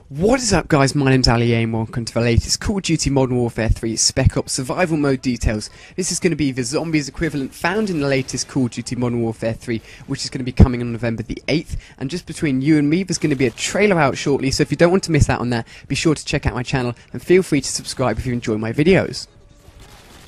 What is up, guys? My name's Ali and welcome to the latest Call of Duty Modern Warfare 3 Spec Ops survival mode details. This is going to be the zombies equivalent found in the latest Call of Duty Modern Warfare 3, which is going to be coming on November the 8th. And just between you and me, there's going to be a trailer out shortly, so if you don't want to miss out on that, be sure to check out my channel and feel free to subscribe if you enjoy my videos.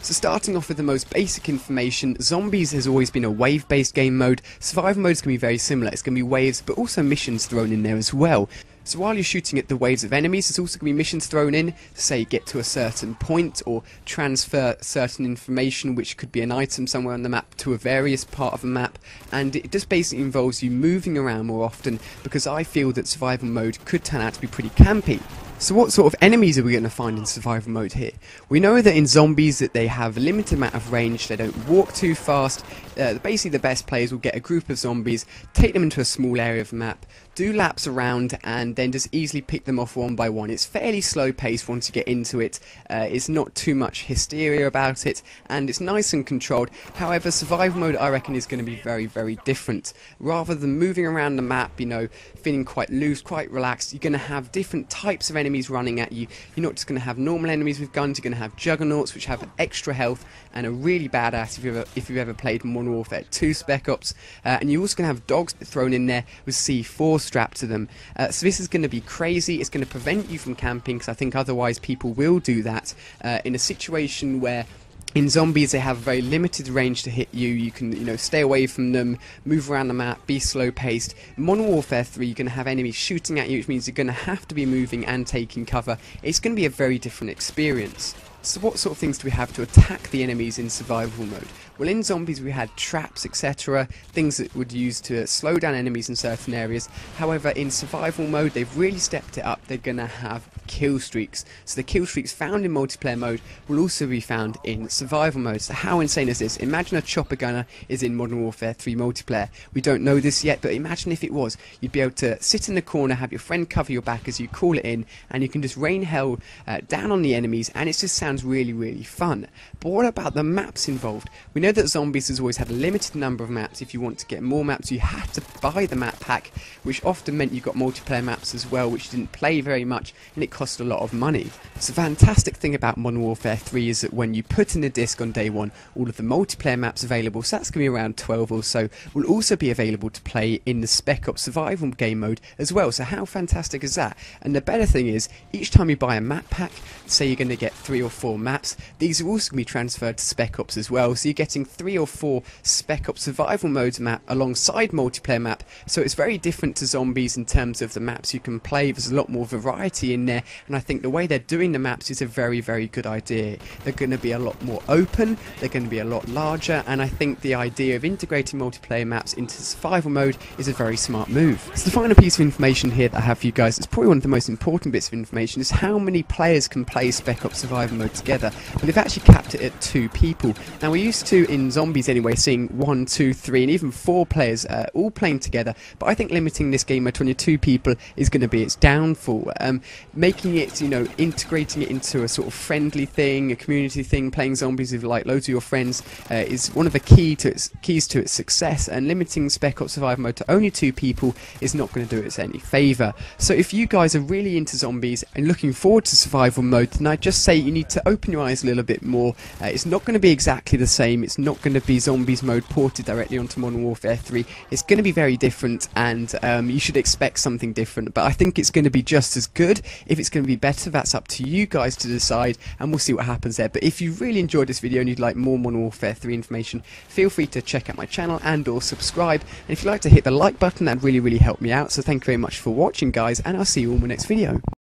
So starting off with the most basic information, Zombies has always been a wave-based game mode. Survival mode is going to be very similar. It's going to be waves, but also missions thrown in there as well. So while you're shooting at the waves of enemies, there's also going to be missions thrown in to say get to a certain point or transfer certain information, which could be an item somewhere on the map, to a various part of the map, and it just basically involves you moving around more often, because I feel that survival mode could turn out to be pretty campy. So what sort of enemies are we going to find in survival mode here? We know that in zombies that they have a limited amount of range, they don't walk too fast. Basically the best players will get a group of zombies, take them into a small area of the map, do laps around, and then just easily pick them off one by one. It's fairly slow paced once you get into it. It's not too much hysteria about it, and it's nice and controlled. However, survival mode I reckon is going to be very, very different. Rather than moving around the map, you know, feeling quite loose, quite relaxed, you're going to have different types of enemies running at you. You're not just going to have normal enemies with guns, you're going to have juggernauts which have extra health and are really badass if you've ever played Modern Warfare 2 Spec Ops, and you're also going to have dogs thrown in there with C4 strapped to them. So this is going to be crazy. It's going to prevent you from camping, because I think otherwise people will do that in a situation where in zombies they have very limited range to hit you. You can, stay away from them, move around the map, be slow paced. In Modern Warfare 3 you're going to have enemies shooting at you, which means you're going to have to be moving and taking cover. It's going to be a very different experience. So what sort of things do we have to attack the enemies in survival mode? Well, in zombies we had traps, etc., things that would use to slow down enemies in certain areas. However, in survival mode they've really stepped it up. They're going to have kill streaks. So the kill streaks found in multiplayer mode will also be found in survival mode. So how insane is this? Imagine a chopper gunner is in Modern Warfare 3 multiplayer. We don't know this yet, but imagine if it was. You'd be able to sit in the corner, have your friend cover your back as you call it in, and you can just rain hell down on the enemies, and it just sounds really, really fun. But what about the maps involved? We know that Zombies has always had a limited number of maps. If you want to get more maps, you had to buy the map pack, which often meant you got multiplayer maps as well, which didn't play very much, and it cost a lot of money. So the fantastic thing about Modern Warfare 3 is that when you put in a disc on day one, all of the multiplayer maps available, so that's going to be around 12 or so, will also be available to play in the Spec Ops survival game mode as well. So how fantastic is that? And the better thing is, each time you buy a map pack, say you're going to get 3 or 4 maps, these are also going to be transferred to Spec Ops as well. So you're getting 3 or 4 Spec Ops survival modes map alongside multiplayer map. So it's very different to Zombies in terms of the maps you can play. There's a lot more variety in there, and I think the way they're doing the maps is a very, very good idea. They're going to be a lot more open, they're going to be a lot larger, and I think the idea of integrating multiplayer maps into survival mode is a very smart move. So the final piece of information here that I have for you guys, it's probably one of the most important bits of information, is how many players can play Spec Ops survival mode together. But they've actually capped it at 2 people. Now we're used to, in Zombies anyway, seeing 1, 2, 3 and even 4 players all playing together, but I think limiting this game to only 2 people is going to be its downfall. Making it, integrating it into a sort of friendly thing, a community thing, playing Zombies with like loads of your friends is one of the keys to its success, and limiting Spec Ops survival mode to only 2 people is not going to do it any favour. So if you guys are really into Zombies and looking forward to survival mode, then I'd just say you need to open your eyes a little bit more. It's not going to be exactly the same. It's not going to be Zombies mode ported directly onto Modern Warfare 3. It's going to be very different, and you should expect something different, but I think it's going to be just as good. If it's going to be better, that's up to you guys to decide, and we'll see what happens there. But if you really enjoyed this video and you'd like more Modern Warfare 3 information, feel free to check out my channel and or subscribe, and if you'd like to hit the like button, that'd really, really help me out. So thank you very much for watching, guys, and I'll see you all in my next video.